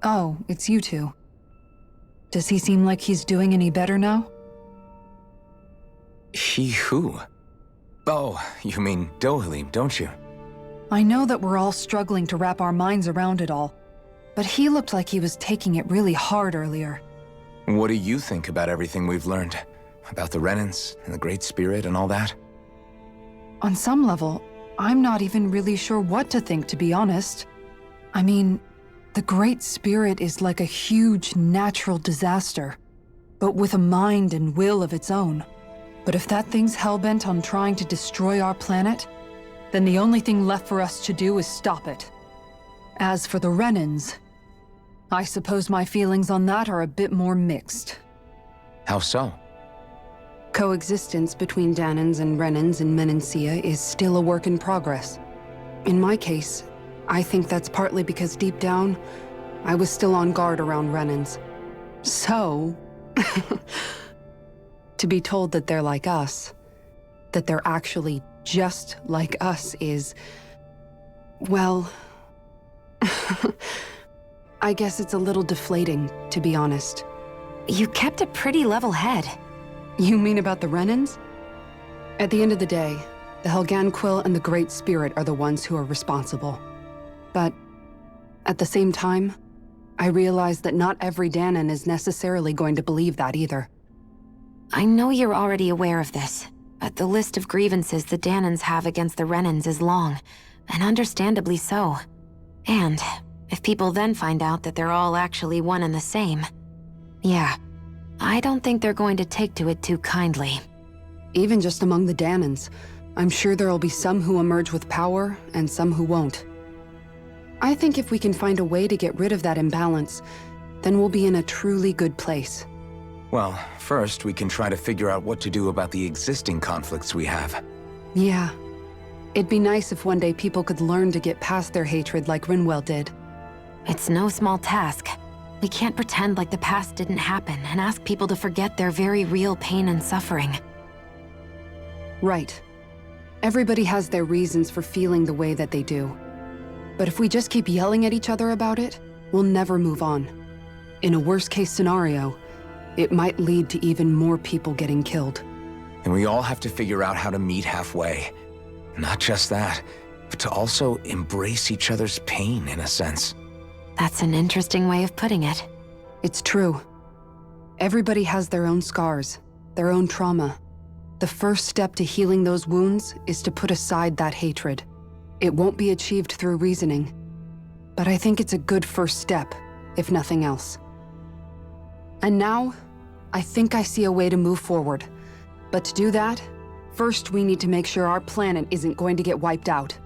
Oh, it's you two. Does he seem like he's doing any better now? He who? Oh, you mean Dohalim, don't you? I know that we're all struggling to wrap our minds around it all, but he looked like he was taking it really hard earlier. What do you think about everything we've learned? About the Renans and the Great Spirit and all that? On some level, I'm not even really sure what to think, to be honest. I mean, the Great Spirit is like a huge natural disaster, but with a mind and will of its own. But if that thing's hellbent on trying to destroy our planet, then the only thing left for us to do is stop it. As for the Renans, I suppose my feelings on that are a bit more mixed. How so? Coexistence between Danans and Renans in Menancia is still a work in progress. In my case, I think that's partly because deep down, I was still on guard around Renans. So, to be told that they're like us, that they're actually just like us is, well, I guess it's a little deflating, to be honest. You kept a pretty level head. You mean about the Renans? At the end of the day, the Helganquil and the Great Spirit are the ones who are responsible. But at the same time, I realize that not every Danan is necessarily going to believe that either. I know you're already aware of this, but the list of grievances the Danans have against the Renans is long, and understandably so. And if people then find out that they're all actually one and the same, yeah, I don't think they're going to take to it too kindly. Even just among the Danans, I'm sure there'll be some who emerge with power and some who won't. I think if we can find a way to get rid of that imbalance, then we'll be in a truly good place. Well, first we can try to figure out what to do about the existing conflicts we have. Yeah. It'd be nice if one day people could learn to get past their hatred like Rinwell did. It's no small task. We can't pretend like the past didn't happen and ask people to forget their very real pain and suffering. Right. Everybody has their reasons for feeling the way that they do. But if we just keep yelling at each other about it, we'll never move on. In a worst-case scenario, it might lead to even more people getting killed. And we all have to figure out how to meet halfway. Not just that, but to also embrace each other's pain in a sense. That's an interesting way of putting it. It's true. Everybody has their own scars, their own trauma. The first step to healing those wounds is to put aside that hatred. It won't be achieved through reasoning, but I think it's a good first step, if nothing else. And now, I think I see a way to move forward. But to do that, first we need to make sure our planet isn't going to get wiped out.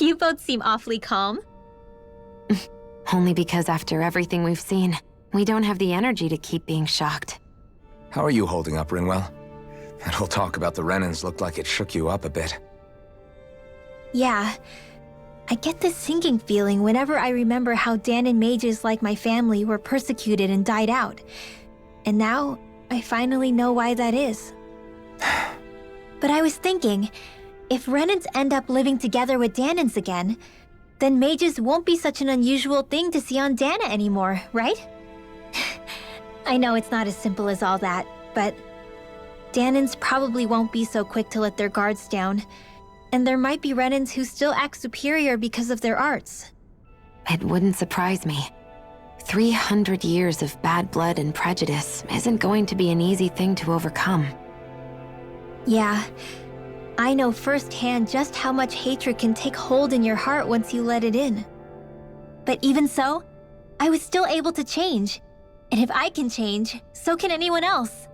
You both seem awfully calm. Only because after everything we've seen, we don't have the energy to keep being shocked. How are you holding up, Rinwell? That whole talk about the Renans looked like it shook you up a bit. Yeah. I get this sinking feeling whenever I remember how Danan mages like my family were persecuted and died out. And now, I finally know why that is. But I was thinking, if Renans end up living together with Danans again, then mages won't be such an unusual thing to see on Dana anymore, right? I know it's not as simple as all that, but Danans probably won't be so quick to let their guards down, and there might be Renans who still act superior because of their arts. It wouldn't surprise me. 300 years of bad blood and prejudice isn't going to be an easy thing to overcome. Yeah. I know firsthand just how much hatred can take hold in your heart once you let it in. But even so, I was still able to change. And if I can change, so can anyone else.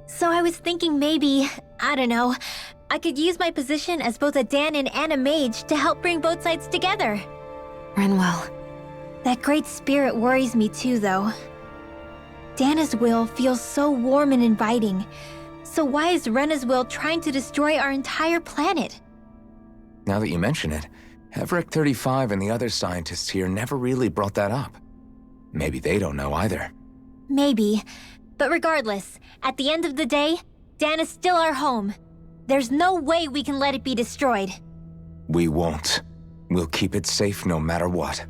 So I was thinking maybe, I don't know, I could use my position as both a Danan and a mage to help bring both sides together. Rinwell. That great spirit worries me too, though. Dana's will feels so warm and inviting. So why is Rena's will trying to destroy our entire planet? Now that you mention it, Everett 35 and the other scientists here never really brought that up. Maybe they don't know either. Maybe. But regardless, at the end of the day, Dana's still our home. There's no way we can let it be destroyed. We won't. We'll keep it safe no matter what.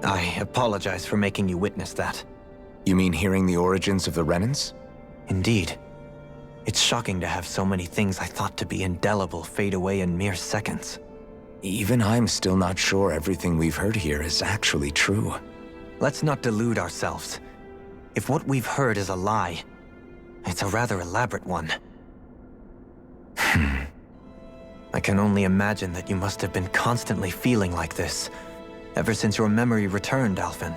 I apologize for making you witness that. You mean hearing the origins of the Renans? Indeed. It's shocking to have so many things I thought to be indelible fade away in mere seconds. Even I'm still not sure everything we've heard here is actually true. Let's not delude ourselves. If what we've heard is a lie, it's a rather elaborate one. I can only imagine that you must have been constantly feeling like this, ever since your memory returned, Alphen.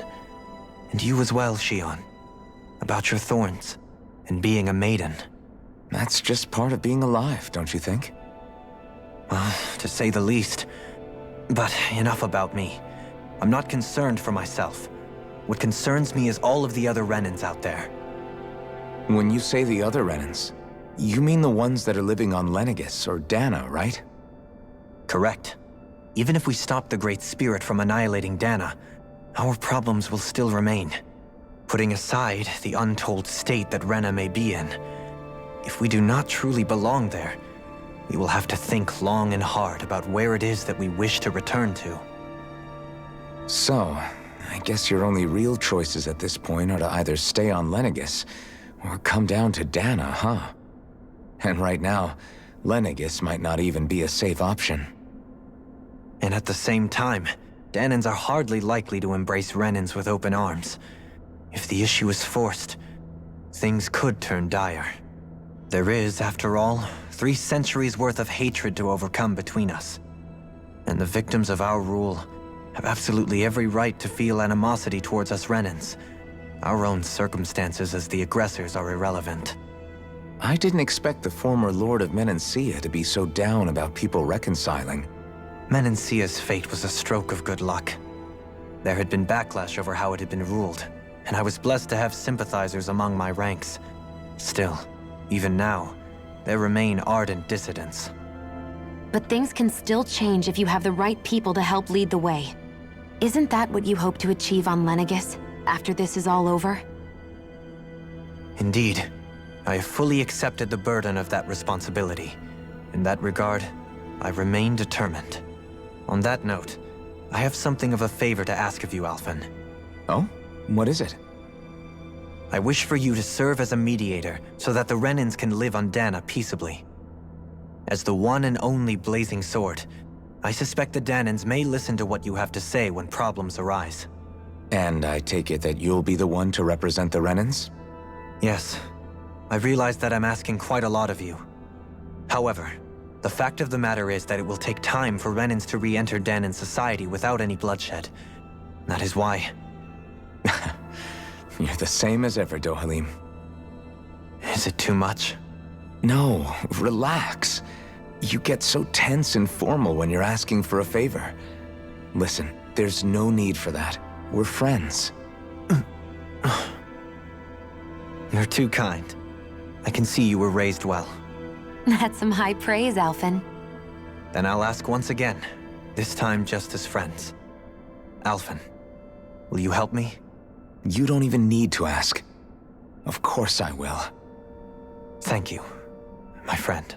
And you as well, Shion. About your thorns, and being a maiden. That's just part of being alive, don't you think? Well, to say the least. But enough about me. I'm not concerned for myself. What concerns me is all of the other Renans out there. When you say the other Renans, you mean the ones that are living on Lenegis or Dana, right? Correct. Even if we stop the Great Spirit from annihilating Dana, our problems will still remain. Putting aside the untold state that Rena may be in, if we do not truly belong there, we will have to think long and hard about where it is that we wish to return to. So, I guess your only real choices at this point are to either stay on Lenegis or come down to Dana, huh? And right now, Lenegis might not even be a safe option. And at the same time, Danans are hardly likely to embrace Renans with open arms. If the issue is forced, things could turn dire. There is, after all, 3 centuries worth of hatred to overcome between us. And the victims of our rule have absolutely every right to feel animosity towards us Renans. Our own circumstances as the aggressors are irrelevant. I didn't expect the former Lord of Menancia to be so down about people reconciling. Menancia's fate was a stroke of good luck. There had been backlash over how it had been ruled, and I was blessed to have sympathizers among my ranks. Still, even now, there remain ardent dissidents. But things can still change if you have the right people to help lead the way. Isn't that what you hope to achieve on Lenegis, after this is all over? Indeed. I have fully accepted the burden of that responsibility. In that regard, I remain determined. On that note, I have something of a favor to ask of you, Alphen. Oh? What is it? I wish for you to serve as a mediator so that the Renans can live on Dana peaceably. As the one and only Blazing Sword, I suspect the Danans may listen to what you have to say when problems arise. And I take it that you'll be the one to represent the Renans? Yes. I realize that I'm asking quite a lot of you. However, the fact of the matter is that it will take time for Renans to re-enter Danan society without any bloodshed. That is why... You're the same as ever, Dohalim. Is it too much? No, relax. You get so tense and formal when you're asking for a favor. Listen, there's no need for that. We're friends. You're too kind. I can see you were raised well. That's some high praise, Alphen. Then I'll ask once again, this time just as friends. Alphen, will you help me? You don't even need to ask. Of course I will. Thank you, my friend.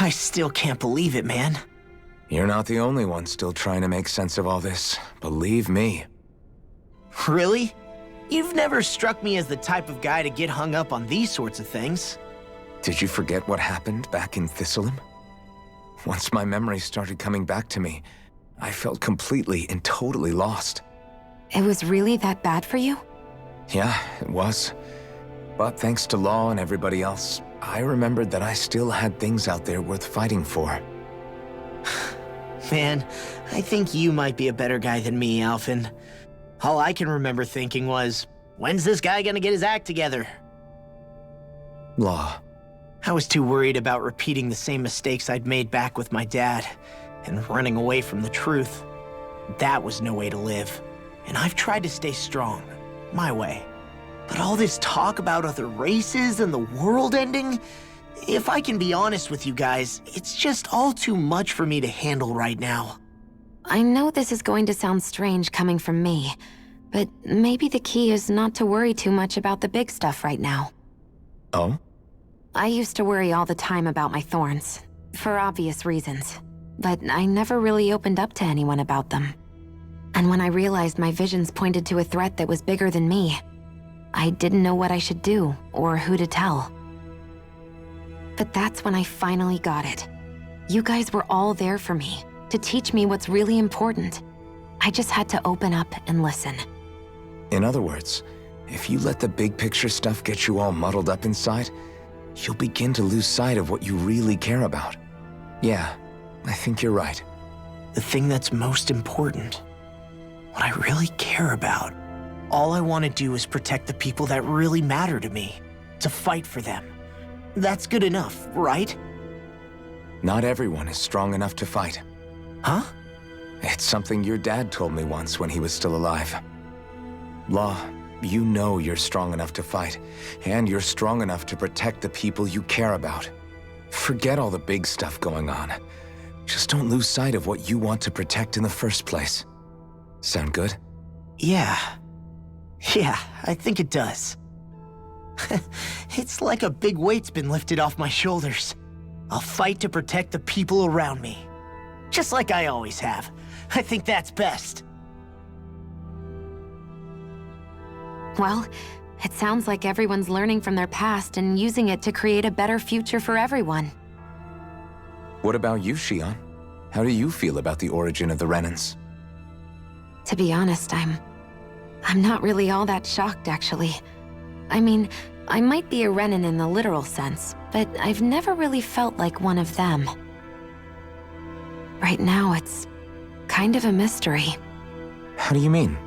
I still can't believe it, man. You're not the only one still trying to make sense of all this. Believe me. Really? You've never struck me as the type of guy to get hung up on these sorts of things. Did you forget what happened back in Thistleum? Once my memory started coming back to me, I felt completely and totally lost. It was really that bad for you? Yeah, it was. But thanks to Law and everybody else, I remembered that I still had things out there worth fighting for. Man, I think you might be a better guy than me, Alphen. All I can remember thinking was, when's this guy gonna get his act together? Law. I was too worried about repeating the same mistakes I'd made back with my dad, and running away from the truth. That was no way to live, and I've tried to stay strong, my way. But all this talk about other races and the world ending, if I can be honest with you guys, it's just all too much for me to handle right now. I know this is going to sound strange coming from me, but maybe the key is not to worry too much about the big stuff right now. Oh? I used to worry all the time about my thorns, for obvious reasons, but I never really opened up to anyone about them. And when I realized my visions pointed to a threat that was bigger than me, I didn't know what I should do or who to tell. But that's when I finally got it. You guys were all there for me, to teach me what's really important. I just had to open up and listen. In other words, if you let the big picture stuff get you all muddled up inside, you'll begin to lose sight of what you really care about. Yeah, I think you're right. The thing that's most important, what I really care about. All I want to do is protect the people that really matter to me, to fight for them. That's good enough, right? Not everyone is strong enough to fight. Huh? It's something your dad told me once when he was still alive. Law, you know you're strong enough to fight, and you're strong enough to protect the people you care about. Forget all the big stuff going on. Just don't lose sight of what you want to protect in the first place. Sound good? Yeah, I think it does. It's like a big weight's been lifted off my shoulders. I'll fight to protect the people around me. Just like I always have. I think that's best. Well, it sounds like everyone's learning from their past and using it to create a better future for everyone. What about you, Shion? How do you feel about the origin of the Renans? To be honest, I'm not really all that shocked, actually. I mean, I might be a Renan in the literal sense, but I've never really felt like one of them. Right now, it's kind of a mystery. How do you mean?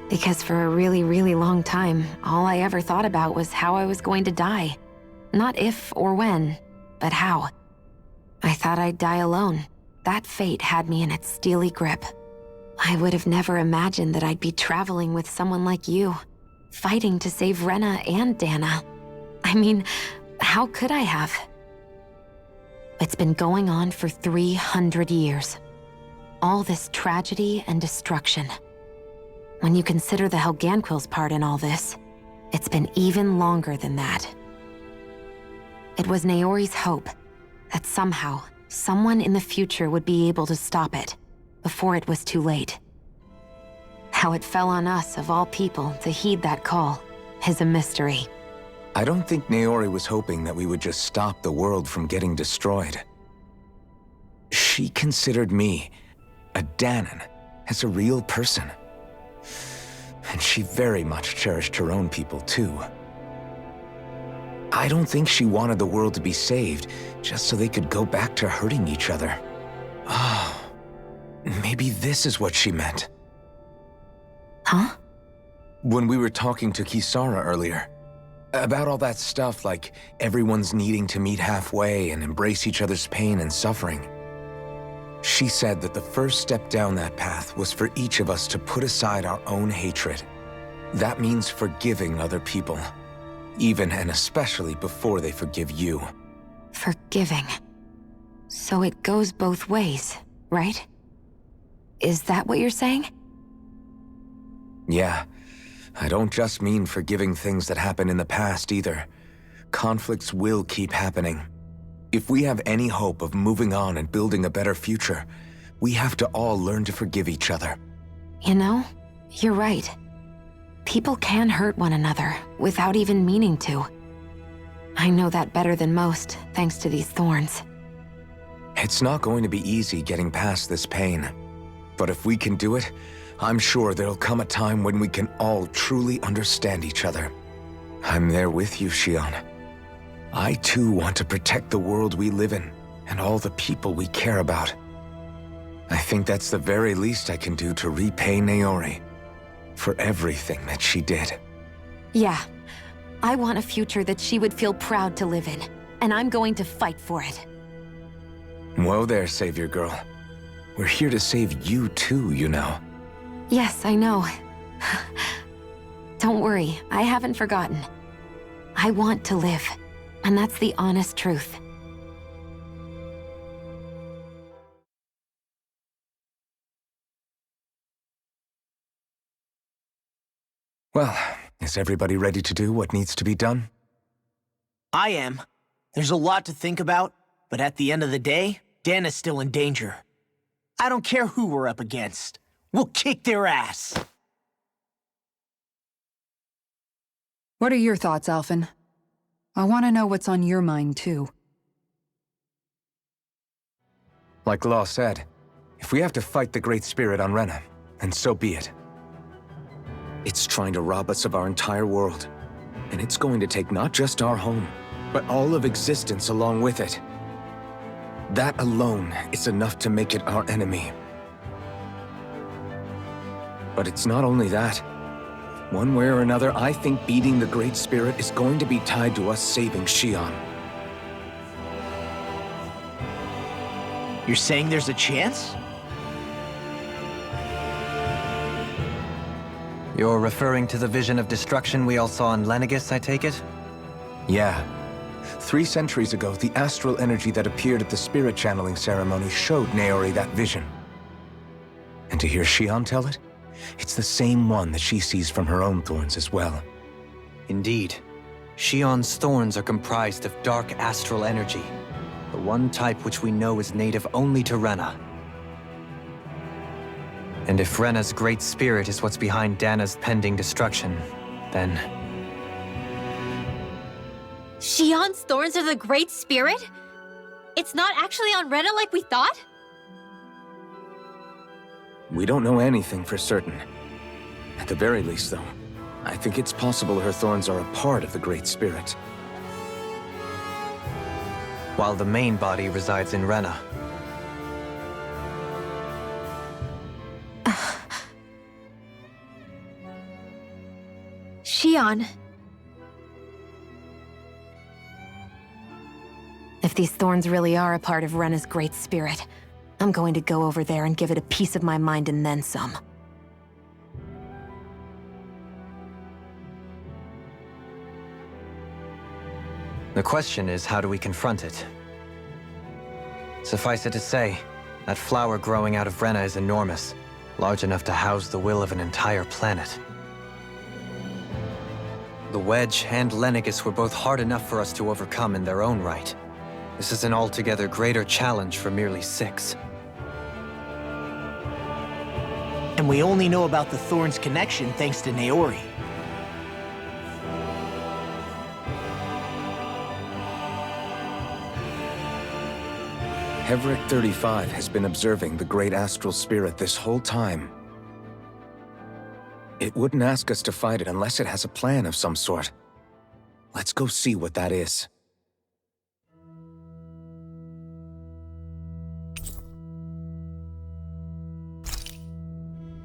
Because for a really, really long time, all I ever thought about was how I was going to die. Not if or when, but how. I thought I'd die alone. That fate had me in its steely grip. I would have never imagined that I'd be traveling with someone like you. fighting to save Rena and Dana. I mean, how could I have? It's been going on for 300 years. All this tragedy and destruction. When you consider the Helganquil's part in all this, it's been even longer than that. It was Naori's hope that somehow, someone in the future would be able to stop it before it was too late. How it fell on us, of all people, to heed that call is a mystery. I don't think Naori was hoping that we would just stop the world from getting destroyed. She considered me, a Danan, as a real person. And she very much cherished her own people, too. I don't think she wanted the world to be saved just so they could go back to hurting each other. Oh, maybe this is what she meant. Huh? When we were talking to Kisara earlier, about all that stuff like everyone's needing to meet halfway and embrace each other's pain and suffering. She said that the first step down that path was for each of us to put aside our own hatred. That means forgiving other people, even and especially before they forgive you. Forgiving. So it goes both ways, right? Is that what you're saying? Yeah. I don't just mean forgiving things that happened in the past either. Conflicts will keep happening. If we have any hope of moving on and building a better future, we have to all learn to forgive each other. You know, you're right. People can hurt one another without even meaning to. I know that better than most, thanks to these thorns. It's not going to be easy getting past this pain. But if we can do it, I'm sure there'll come a time when we can all truly understand each other. I'm there with you, Shion. I too want to protect the world we live in, and all the people we care about. I think that's the very least I can do to repay Naori for everything that she did. Yeah, I want a future that she would feel proud to live in, and I'm going to fight for it. Whoa there, Savior Girl. We're here to save you too, you know. Yes, I know. Don't worry, I haven't forgotten. I want to live, and that's the honest truth. Well, is everybody ready to do what needs to be done? I am. There's a lot to think about, but at the end of the day, Dana's still in danger. I don't care who we're up against. We'll kick their ass. What are your thoughts, Alphen? I want to know what's on your mind, too. Like Law said, if we have to fight the Great Spirit on Rena, then so be it. It's trying to rob us of our entire world, and it's going to take not just our home, but all of existence along with it. That alone is enough to make it our enemy. But it's not only that. One way or another, I think beating the Great Spirit is going to be tied to us saving Shion. You're saying there's a chance? You're referring to the vision of destruction we all saw in Lenegis, I take it? Yeah. 3 centuries ago, the astral energy that appeared at the spirit channeling ceremony showed Naori that vision. And to hear Shion tell it, it's the same one that she sees from her own thorns as well. Indeed. Shion's thorns are comprised of dark astral energy, the one type which we know is native only to Rena. And if Rena's great spirit is what's behind Dana's pending destruction, then... Shion's thorns are the Great Spirit? It's not actually on Rena like we thought? We don't know anything for certain. At the very least, though, I think it's possible her thorns are a part of the Great Spirit. While the main body resides in Rena. Shion. If these thorns really are a part of Rena's great spirit, I'm going to go over there and give it a piece of my mind and then some. The question is, how do we confront it? Suffice it to say, that flower growing out of Renna is enormous, large enough to house the will of an entire planet. The Wedge and Lenegis were both hard enough for us to overcome in their own right. This is an altogether greater challenge for merely 6. And we only know about the Thorn's connection thanks to Naori. Hevric 35 has been observing the great astral spirit this whole time. It wouldn't ask us to fight it unless it has a plan of some sort. Let's go see what that is.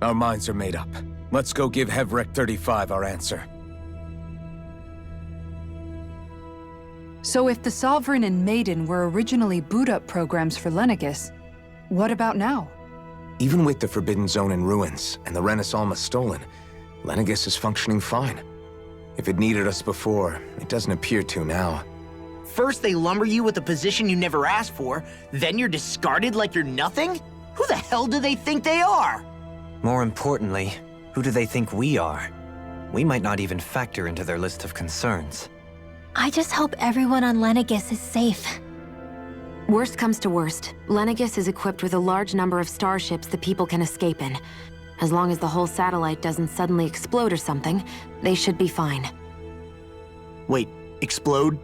Our minds are made up. Let's go give Hevric 35 our answer. So if the Sovereign and Maiden were originally boot-up programs for Lenegis, what about now? Even with the Forbidden Zone in ruins and the Renis Alma stolen, Lenegis is functioning fine. If it needed us before, it doesn't appear to now. First they lumber you with a position you never asked for, then you're discarded like you're nothing? Who the hell do they think they are? More importantly, who do they think we are? We might not even factor into their list of concerns. I just hope everyone on Lenegis is safe. Worst comes to worst, Lenegis is equipped with a large number of starships the people can escape in. As long as the whole satellite doesn't suddenly explode or something, they should be fine. Wait, explode?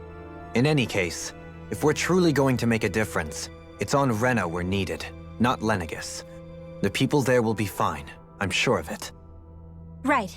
In any case, if we're truly going to make a difference, it's on Renna we're needed, not Lenegis. The people there will be fine, I'm sure of it. Right.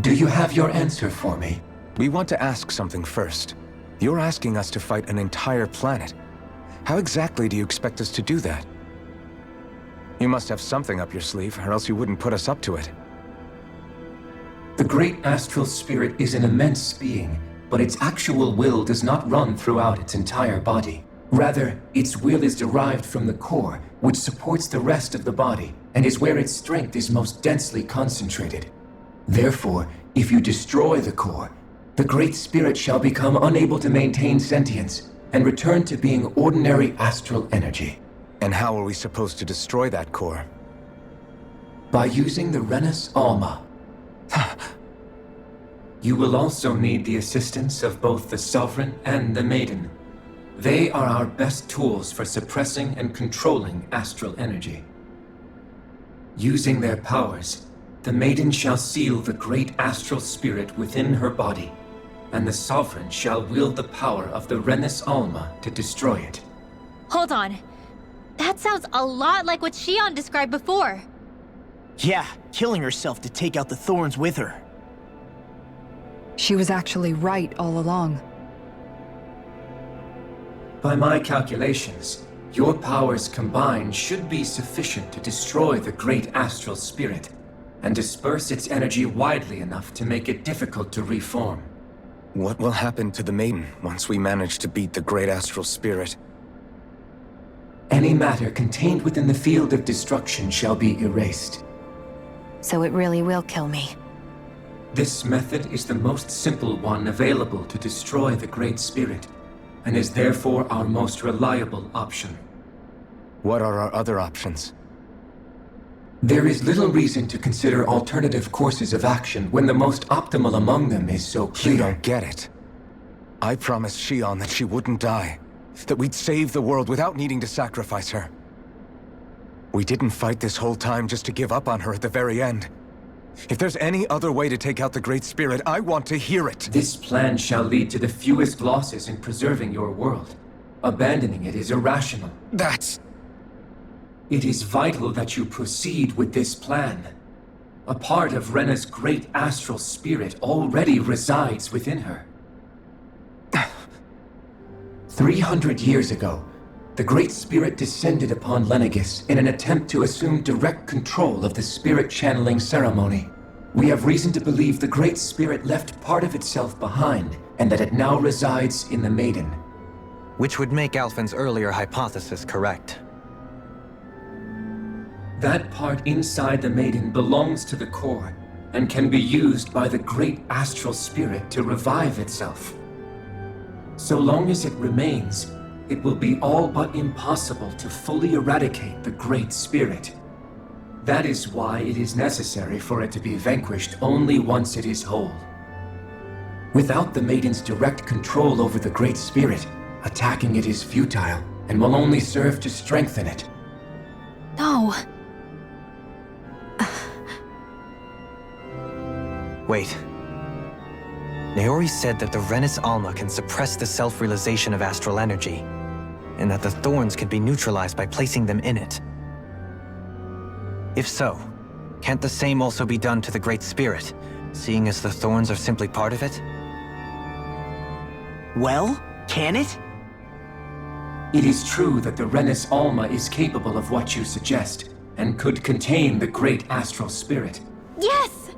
Do you have your answer for me? We want to ask something first. You're asking us to fight an entire planet. How exactly do you expect us to do that? You must have something up your sleeve, or else you wouldn't put us up to it. The great astral spirit is an immense being, but its actual will does not run throughout its entire body. Rather, its will is derived from the core, which supports the rest of the body, and is where its strength is most densely concentrated. Therefore, if you destroy the core, the Great Spirit shall become unable to maintain sentience and return to being ordinary astral energy. And how are we supposed to destroy that core? By using the Renis Alma. You will also need the assistance of both the Sovereign and the Maiden. They are our best tools for suppressing and controlling astral energy. Using their powers, the Maiden shall seal the great astral spirit within her body, and the Sovereign shall wield the power of the Renis Alma to destroy it. Hold on. That sounds a lot like what Shion described before. Yeah, killing herself to take out the Thorns with her. She was actually right all along. By my calculations, your powers combined should be sufficient to destroy the great astral spirit and disperse its energy widely enough to make it difficult to reform. What will happen to the Maiden once we manage to beat the great astral spirit? Any matter contained within the field of destruction shall be erased. So it really will kill me. This method is the most simple one available to destroy the Great Spirit, and is therefore our most reliable option. What are our other options? There is little reason to consider alternative courses of action when the most optimal among them is so clear. You don't get it. I promised Shion that she wouldn't die, that we'd save the world without needing to sacrifice her. We didn't fight this whole time just to give up on her at the very end. If there's any other way to take out the Great Spirit, I want to hear it. This plan shall lead to the fewest losses in preserving your world. Abandoning it is irrational. That's... It is vital that you proceed with this plan. A part of Rena's great astral spirit already resides within her. 300 years ago, the Great Spirit descended upon Lenegis in an attempt to assume direct control of the spirit channeling ceremony. We have reason to believe the Great Spirit left part of itself behind, and that it now resides in the Maiden. Which would make Alphen's earlier hypothesis correct. That part inside the Maiden belongs to the core, and can be used by the Great Astral Spirit to revive itself. So long as it remains, it will be all but impossible to fully eradicate the Great Spirit. That is why it is necessary for it to be vanquished only once it is whole. Without the Maiden's direct control over the Great Spirit, attacking it is futile and will only serve to strengthen it. No. Wait. Naori said that the Renis Alma can suppress the self-realization of astral energy, and that the thorns can be neutralized by placing them in it. If so, can't the same also be done to the Great Spirit, seeing as the thorns are simply part of it? Well, can it? It is true that the Renis Alma is capable of what you suggest, and could contain the Great Astral Spirit. Yes!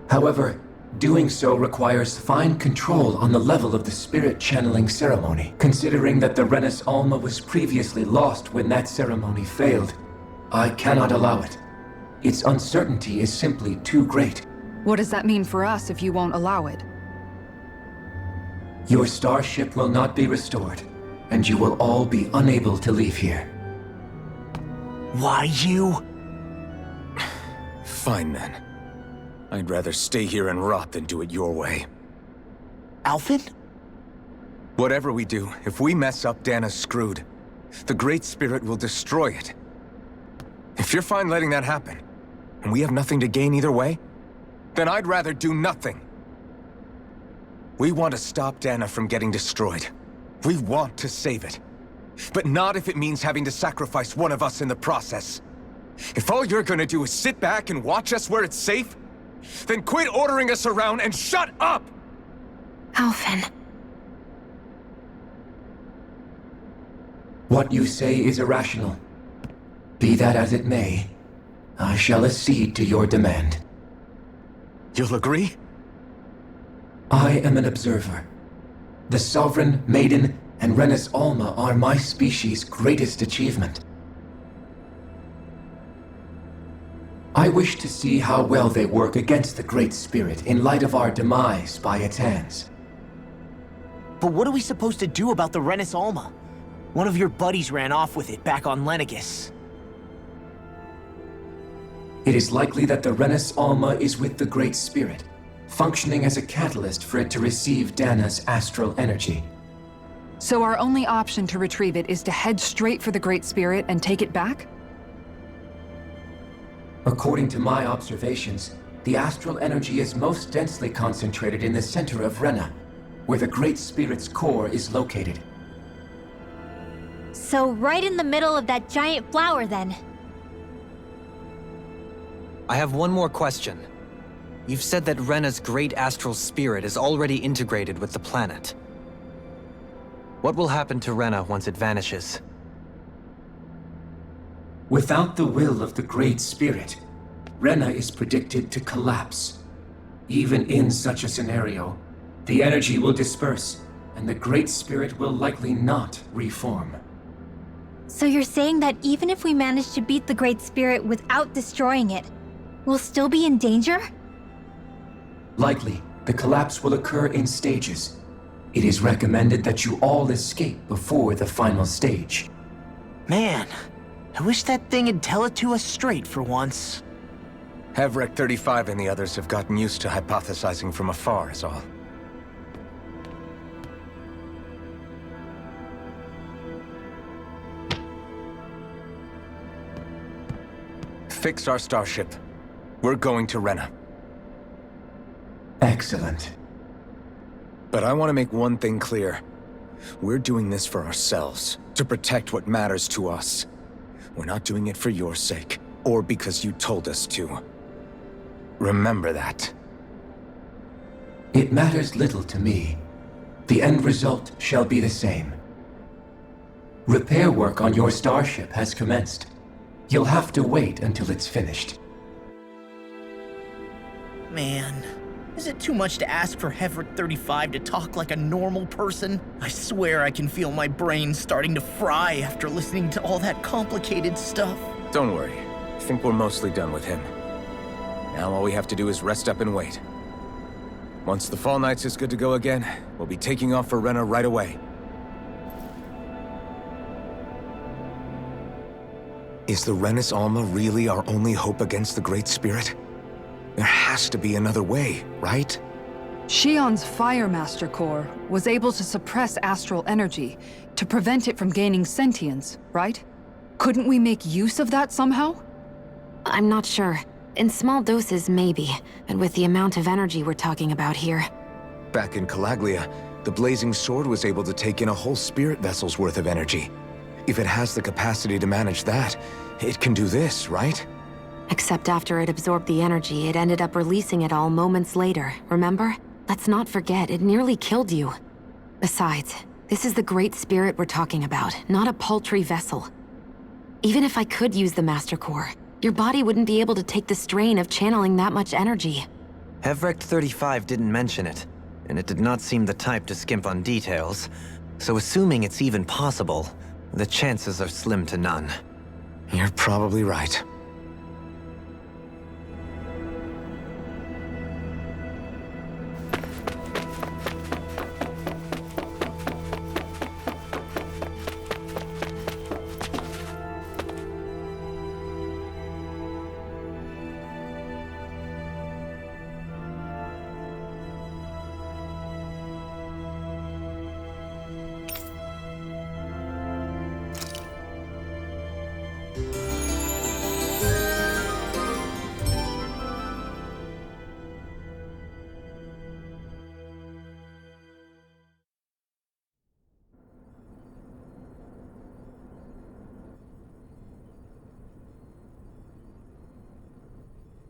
However, doing so requires fine control on the level of the spirit channeling ceremony. Considering that the Renis Alma was previously lost when that ceremony failed, I cannot allow it. Its uncertainty is simply too great. What does that mean for us if you won't allow it? Your starship will not be restored, and you will all be unable to leave here. Why you? Fine then. I'd rather stay here and rot than do it your way. Alphen? Whatever we do, if we mess up, Dana's screwed. The Great Spirit will destroy it. If you're fine letting that happen, and we have nothing to gain either way, then I'd rather do nothing. We want to stop Dana from getting destroyed. We want to save it. But not if it means having to sacrifice one of us in the process. If all you're gonna do is sit back and watch us where it's safe, then quit ordering us around and shut up! Alphen. What you say is irrational. Be that as it may, I shall accede to your demand. You'll agree? I am an observer. The Sovereign, Maiden, and Renis Alma are my species' greatest achievement. I wish to see how well they work against the Great Spirit in light of our demise by its hands. But what are we supposed to do about the Renis Alma? One of your buddies ran off with it back on Lenegis. It is likely that the Renis Alma is with the Great Spirit, functioning as a catalyst for it to receive Dana's astral energy. So our only option to retrieve it is to head straight for the Great Spirit and take it back? According to my observations, the astral energy is most densely concentrated in the center of Rena, where the Great Spirit's core is located. So right in the middle of that giant flower, then. I have one more question. You've said that Rena's great astral spirit is already integrated with the planet. What will happen to Rena once it vanishes? Without the will of the Great Spirit, Rena is predicted to collapse. Even in such a scenario, the energy will disperse, and the Great Spirit will likely not reform. So you're saying that even if we manage to beat the Great Spirit without destroying it, we'll still be in danger? Likely, the collapse will occur in stages. It is recommended that you all escape before the final stage. Man, I wish that thing would tell it to us straight for once. Hevrek 35 and the others have gotten used to hypothesizing from afar, is all. Fix our starship. We're going to Rena. Excellent. But I want to make one thing clear. We're doing this for ourselves, to protect what matters to us. We're not doing it for your sake, or because you told us to. Remember that. It matters little to me. the end result shall be the same. Repair work on your starship has commenced. You'll have to wait until it's finished. Man, is it too much to ask for Hevrick 35 to talk like a normal person? I swear I can feel my brain starting to fry after listening to all that complicated stuff. Don't worry. I think we're mostly done with him. Now all we have to do is rest up and wait. Once the Fall Knights is good to go again, we'll be taking off for Renna right away. Is the Rennis Alma really our only hope against the Great Spirit? There has to be another way, right? Shion's Fire Master Core was able to suppress astral energy to prevent it from gaining sentience, right? Couldn't we make use of that somehow? I'm not sure. In small doses, maybe. And with the amount of energy we're talking about here. Back in Calaglia, the Blazing Sword was able to take in a whole spirit vessel's worth of energy. If it has the capacity to manage that, it can do this, right? Except after it absorbed the energy, it ended up releasing it all moments later, remember? Let's not forget, it nearly killed you. Besides, this is the Great Spirit we're talking about, not a paltry vessel. Even if I could use the Master Core, your body wouldn't be able to take the strain of channeling that much energy. Hevrick 35 didn't mention it, and it did not seem the type to skimp on details, so assuming it's even possible, the chances are slim to none. You're probably right.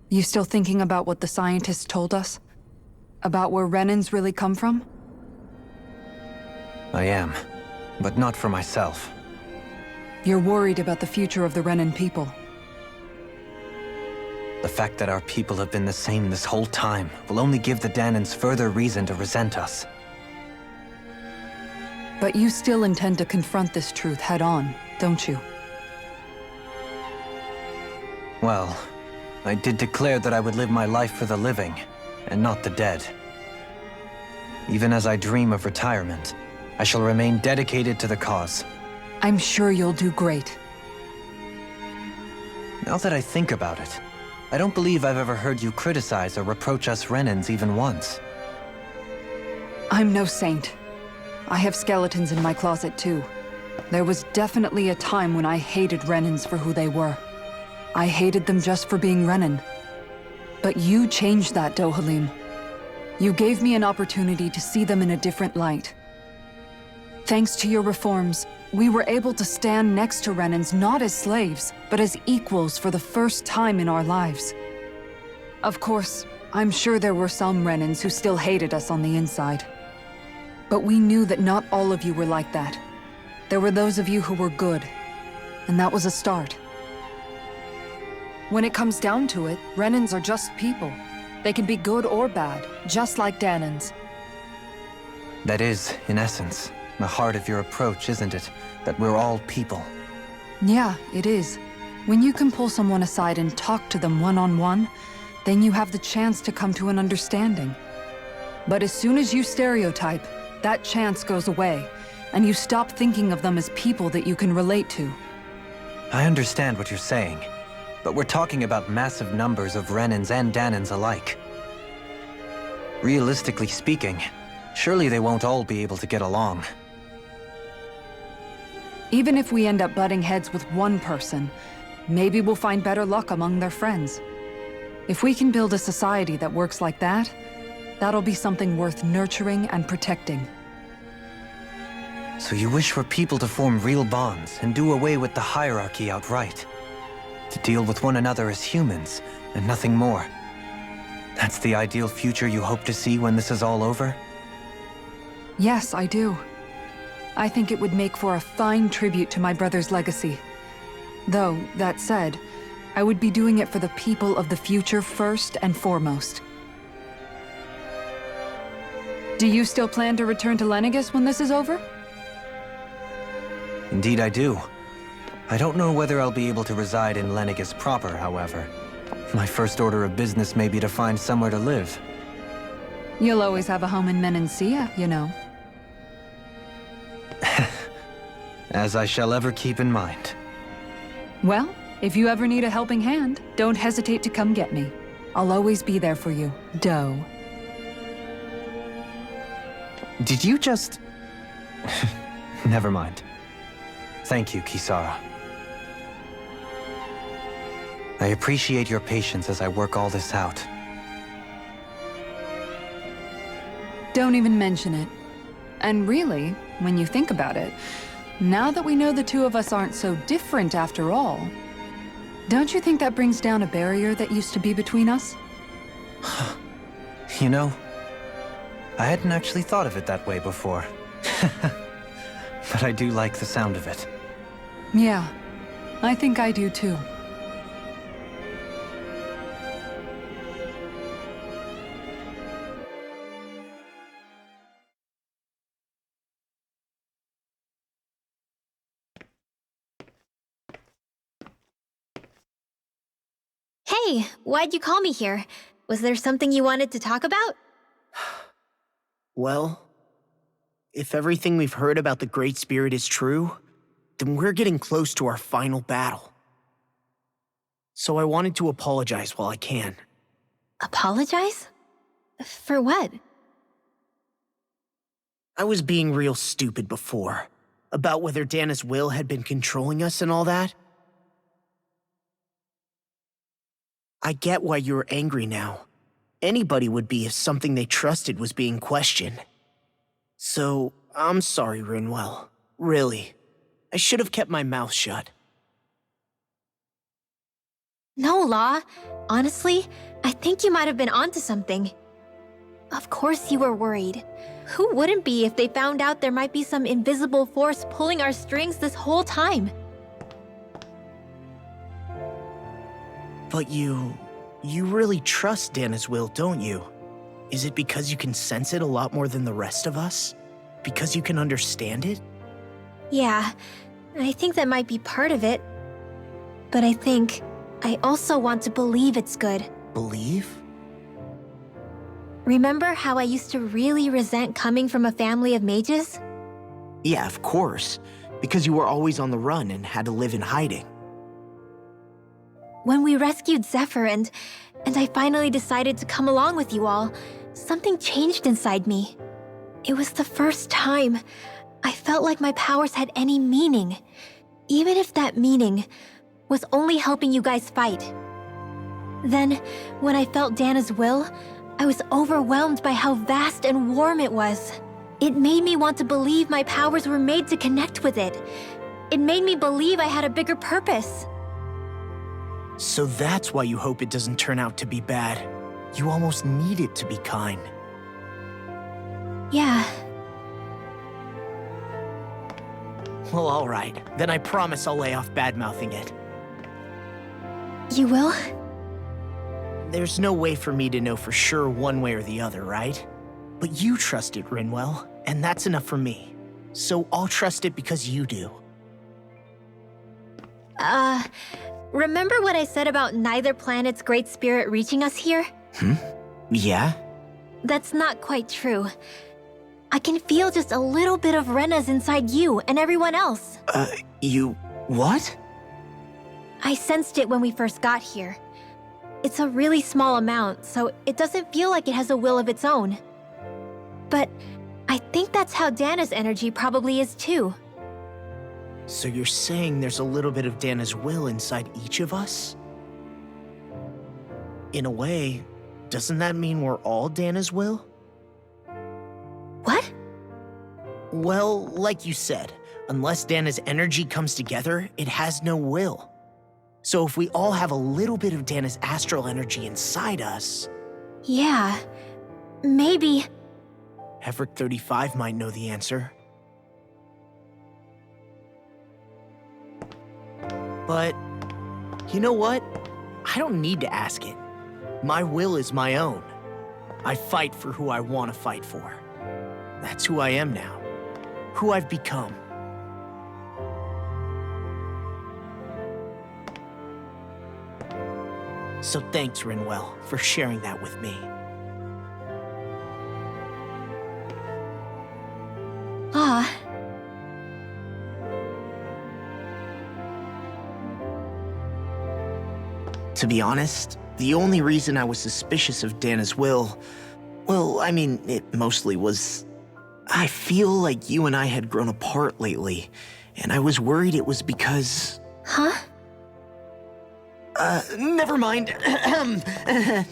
You still thinking about what the scientists told us? About where Renans really come from? I am, but not for myself. You're worried about the future of the Renan people. The fact that our people have been the same this whole time will only give the Danans further reason to resent us. But you still intend to confront this truth head-on, don't you? Well, I did declare that I would live my life for the living, and not the dead. Even as I dream of retirement, I shall remain dedicated to the cause. I'm sure you'll do great. Now that I think about it, I don't believe I've ever heard you criticize or reproach us Renans even once. I'm no saint. I have skeletons in my closet too. There was definitely a time when I hated Renans for who they were. I hated them just for being Renan. But you changed that, Dohalim. You gave me an opportunity to see them in a different light. Thanks to your reforms, we were able to stand next to Renans not as slaves, but as equals for the first time in our lives. Of course, I'm sure there were some Renans who still hated us on the inside. But we knew that not all of you were like that. There were those of you who were good, and that was a start. When it comes down to it, Renans are just people. They can be good or bad, just like Danans. That is, in essence, the heart of your approach, isn't it? That we're all people. Yeah, it is. When you can pull someone aside and talk to them one-on-one, then you have the chance to come to an understanding. But as soon as you stereotype, that chance goes away, and you stop thinking of them as people that you can relate to. I understand what you're saying, but we're talking about massive numbers of Renans and Danans alike. Realistically speaking, surely they won't all be able to get along. Even if we end up butting heads with one person, maybe we'll find better luck among their friends. If we can build a society that works like that, that'll be something worth nurturing and protecting. So you wish for people to form real bonds and do away with the hierarchy outright? To deal with one another as humans, and nothing more? That's the ideal future you hope to see when this is all over? Yes, I do. I think it would make for a fine tribute to my brother's legacy. Though, that said, I would be doing it for the people of the future first and foremost. Do you still plan to return to Lenegis when this is over? Indeed I do. I don't know whether I'll be able to reside in Lenegis proper, however. My first order of business may be to find somewhere to live. You'll always have a home in Menancia, you know. As I shall ever keep in mind. Well, if you ever need a helping hand, don't hesitate to come get me. I'll always be there for you, Doe. Did you just... Never mind. Thank you, Kisara. I appreciate your patience as I work all this out. Don't even mention it. And really, when you think about it, now that we know the two of us aren't so different after all, don't you think that brings down a barrier that used to be between us? You know, I hadn't actually thought of it that way before. But I do like the sound of it. Yeah, I think I do too. Hey, why'd you call me here? Was there something you wanted to talk about? Well, if everything we've heard about the Great Spirit is true, then we're getting close to our final battle. So I wanted to apologize while I can. Apologize? For what? I was being real stupid before, about whether Dana's will had been controlling us and all that. I get why you're angry now. Anybody would be if something they trusted was being questioned. So, I'm sorry, Rinwell. Really. I should have kept my mouth shut. No, Law. Honestly, I think you might have been onto something. Of course you were worried. Who wouldn't be if they found out there might be some invisible force pulling our strings this whole time? But you really trust Dana's will, don't you? Is it because you can sense it a lot more than the rest of us? Because you can understand it? Yeah, I think that might be part of it. But I think I also want to believe it's good. Believe? Remember how I used to really resent coming from a family of mages? Yeah, of course. Because you were always on the run and had to live in hiding. When we rescued Zephyr and I finally decided to come along with you all, something changed inside me. It was the first time I felt like my powers had any meaning, even if that meaning was only helping you guys fight. Then, when I felt Dana's will, I was overwhelmed by how vast and warm it was. It made me want to believe my powers were made to connect with it. It made me believe I had a bigger purpose. So that's why you hope it doesn't turn out to be bad. You almost need it to be kind. Yeah. Well, alright. Then I promise I'll lay off bad-mouthing it. You will? There's no way for me to know for sure one way or the other, right? But you trust it, Rinwell, and that's enough for me. So I'll trust it because you do. Remember what I said about neither planet's great spirit reaching us here? Yeah? That's not quite true. I can feel just a little bit of Rena's inside you and everyone else. You... what? I sensed it when we first got here. It's a really small amount, so it doesn't feel like it has a will of its own. But I think that's how Dana's energy probably is too. So you're saying there's a little bit of Dana's will inside each of us? In a way, doesn't that mean we're all Dana's will? What? Well, like you said, unless Dana's energy comes together, it has no will. So if we all have a little bit of Dana's astral energy inside us... Yeah, maybe. Heverick 35 might know the answer. But, you know what? I don't need to ask it. My will is my own. I fight for who I want to fight for. That's who I am now. Who I've become. So thanks, Rinwell, for sharing that with me. Ah. To be honest, the only reason I was suspicious of Dana's will, well, I mean, it mostly was... I feel like you and I had grown apart lately, and I was worried it was because... Huh? Never mind.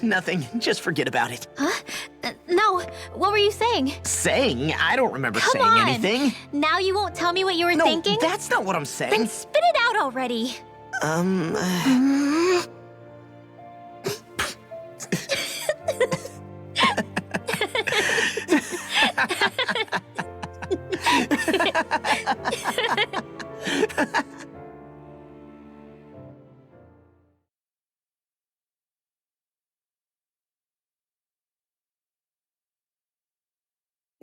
Nothing. Just forget about it. Huh? No. What were you saying? Saying? I don't remember Come saying on. anything. Now you won't tell me what you were No, thinking? that's not what I'm saying. Then spit it out already.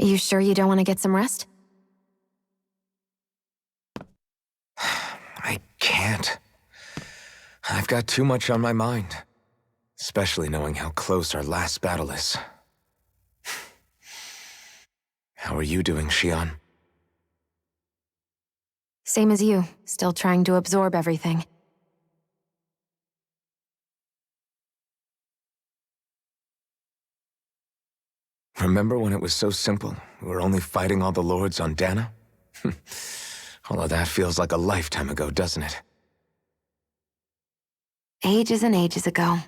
You sure you don't want to get some rest? I can't. I've got too much on my mind. Especially knowing how close our last battle is. How are you doing, Shion? Same as you, still trying to absorb everything. Remember when it was so simple? We were only fighting all the lords on Dana? All of that feels like a lifetime ago, doesn't it? Ages and ages ago.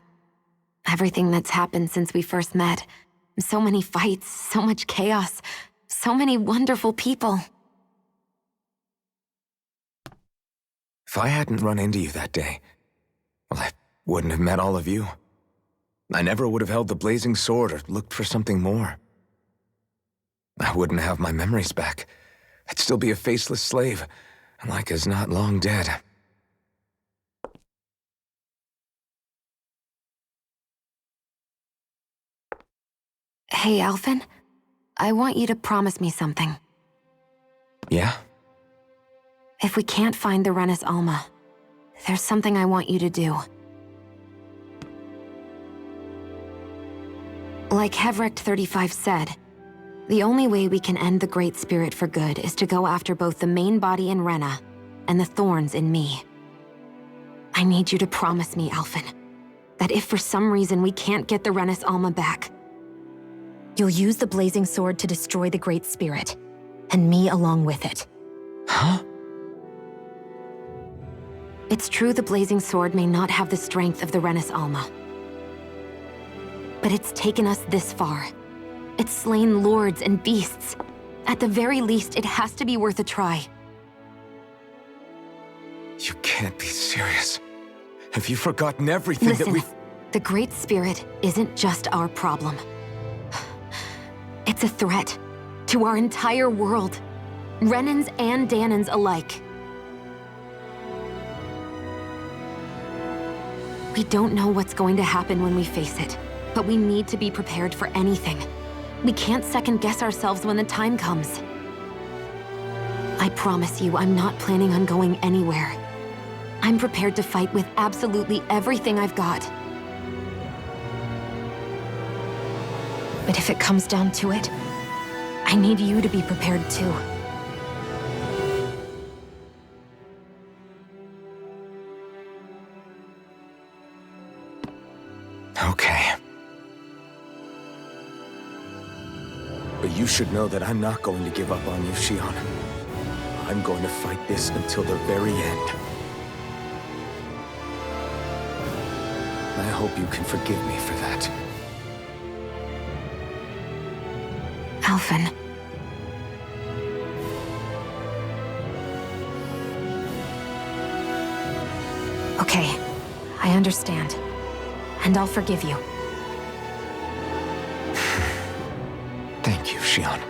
Everything that's happened since we first met. So many fights, so much chaos, so many wonderful people. If I hadn't run into you that day, well, I wouldn't have met all of you. I never would have held the blazing sword or looked for something more. I wouldn't have my memories back. I'd still be a faceless slave, like as not long dead. Hey, Alphen. I want you to promise me something. Yeah? If we can't find the Renis Alma, there's something I want you to do. Like Heverick 35 said, the only way we can end the Great Spirit for good is to go after both the main body in Rena and the thorns in me. I need you to promise me, Alphen, that if for some reason we can't get the Renis Alma back, you'll use the blazing sword to destroy the Great Spirit, and me along with it. Huh? It's true the blazing sword may not have the strength of the Renis Alma. But it's taken us this far. It's slain lords and beasts. At the very least, it has to be worth a try. You can't be serious. Have you forgotten everything Listen, that we've... the Great Spirit isn't just our problem. It's a threat to our entire world. Renans and Danans alike. We don't know what's going to happen when we face it, but we need to be prepared for anything. We can't second-guess ourselves when the time comes. I promise you, I'm not planning on going anywhere. I'm prepared to fight with absolutely everything I've got. But if it comes down to it, I need you to be prepared too. Okay. But you should know that I'm not going to give up on you, Shion. I'm going to fight this until the very end. I hope you can forgive me for that. Alphen. Okay, I understand. And I'll forgive you. Thank you. Thank you, Shion.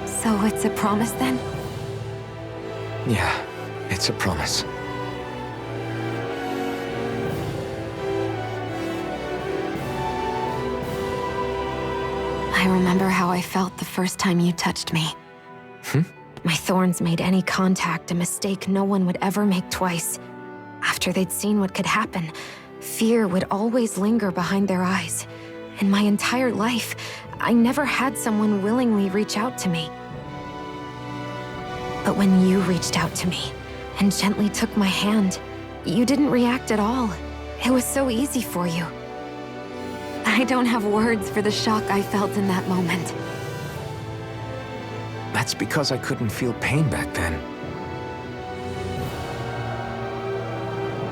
So it's a promise then? Yeah, it's a promise. I remember how I felt the first time you touched me. My thorns made any contact a mistake no one would ever make twice. After they'd seen what could happen, fear would always linger behind their eyes. In my entire life, I never had someone willingly reach out to me. But when you reached out to me and gently took my hand, you didn't react at all. It was so easy for you. I don't have words for the shock I felt in that moment. That's because I couldn't feel pain back then.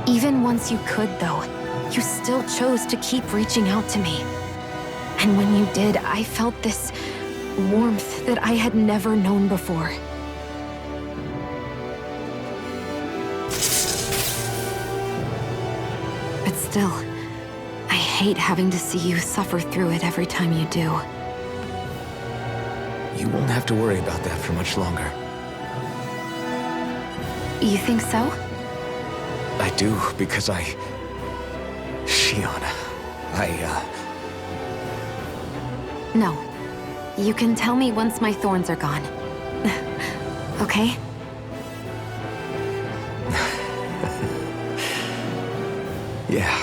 Even once you could, though, you still chose to keep reaching out to me. And when you did, I felt this warmth that I had never known before. But still, I hate having to see you suffer through it every time you do. You won't have to worry about that for much longer. You think so? I do, because Shion, No. You can tell me once my thorns are gone. Okay? Yeah.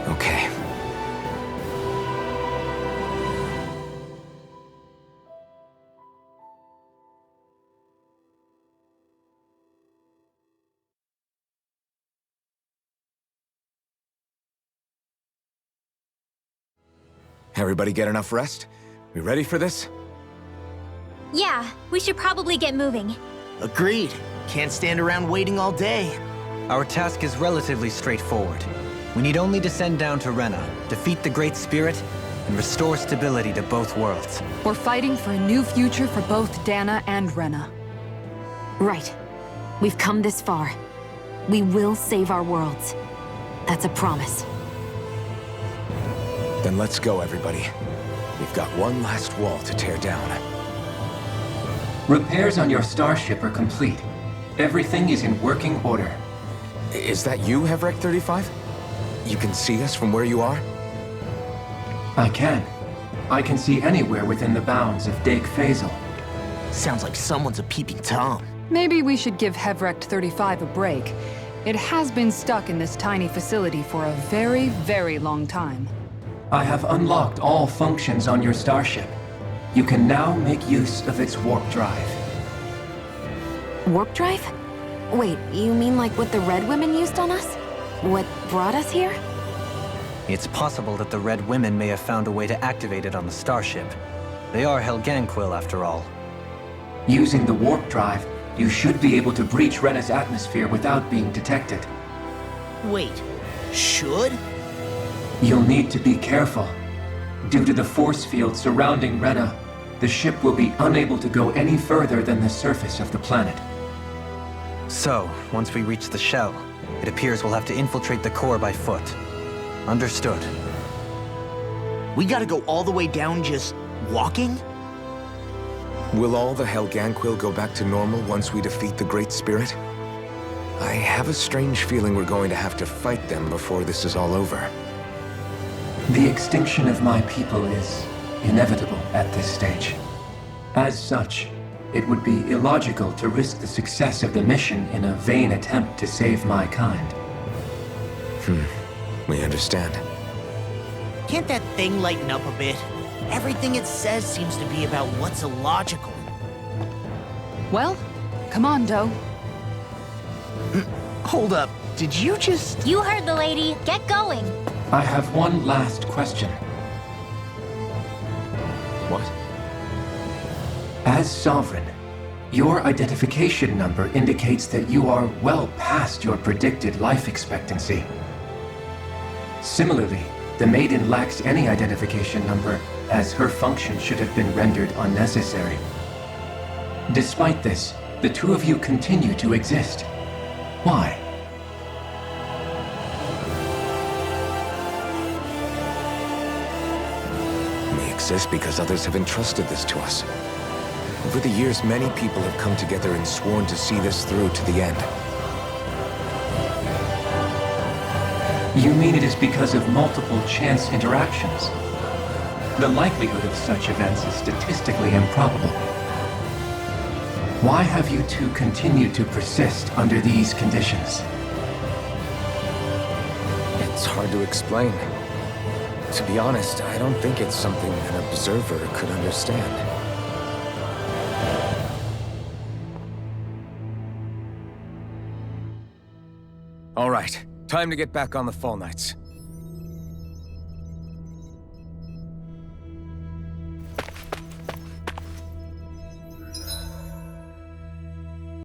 Okay. Everybody get enough rest? We ready for this? Yeah, we should probably get moving. Agreed. Can't stand around waiting all day. Our task is relatively straightforward. We need only descend down to Rena, defeat the Great Spirit, and restore stability to both worlds. We're fighting for a new future for both Dana and Rena. Right. We've come this far. We will save our worlds. That's a promise. Then let's go, everybody. We've got one last wall to tear down. Repairs on your starship are complete. Everything is in working order. Is that you, Hevrek 35? You can see us from where you are? I can. I can see anywhere within the bounds of Dake Phasal. Sounds like someone's a peeping Tom. Maybe we should give Hevrect 35 a break. It has been stuck in this tiny facility for a very, very long time. I have unlocked all functions on your starship. You can now make use of its warp drive. Warp drive? Wait, you mean like what the Red Women used on us? What brought us here? It's possible that the Red Women may have found a way to activate it on the starship. They are Helganquil, after all. Using the warp drive, you should be able to breach Rena's atmosphere without being detected. Wait, should? You'll need to be careful. Due to the force field surrounding Rena, the ship will be unable to go any further than the surface of the planet. So, once we reach the shell, it appears we'll have to infiltrate the core by foot. Understood. We gotta go all the way down just walking? Will all the Helganquil go back to normal once we defeat the Great Spirit? I have a strange feeling we're going to have to fight them before this is all over. The extinction of my people is inevitable at this stage. As such, it would be illogical to risk the success of the mission in a vain attempt to save my kind. We understand. Can't that thing lighten up a bit? Everything it says seems to be about what's illogical. Well, come on, Doe. Hold up, did you just... You heard the lady. Get going. I have one last question. What? As Sovereign, your identification number indicates that you are well past your predicted life expectancy. Similarly, the Maiden lacks any identification number, as her function should have been rendered unnecessary. Despite this, the two of you continue to exist. Why? We exist because others have entrusted this to us. Over the years, many people have come together and sworn to see this through to the end. You mean it is because of multiple chance interactions? The likelihood of such events is statistically improbable. Why have you two continued to persist under these conditions? It's hard to explain. To be honest, I don't think it's something an observer could understand. All right, time to get back on the Fall Knights.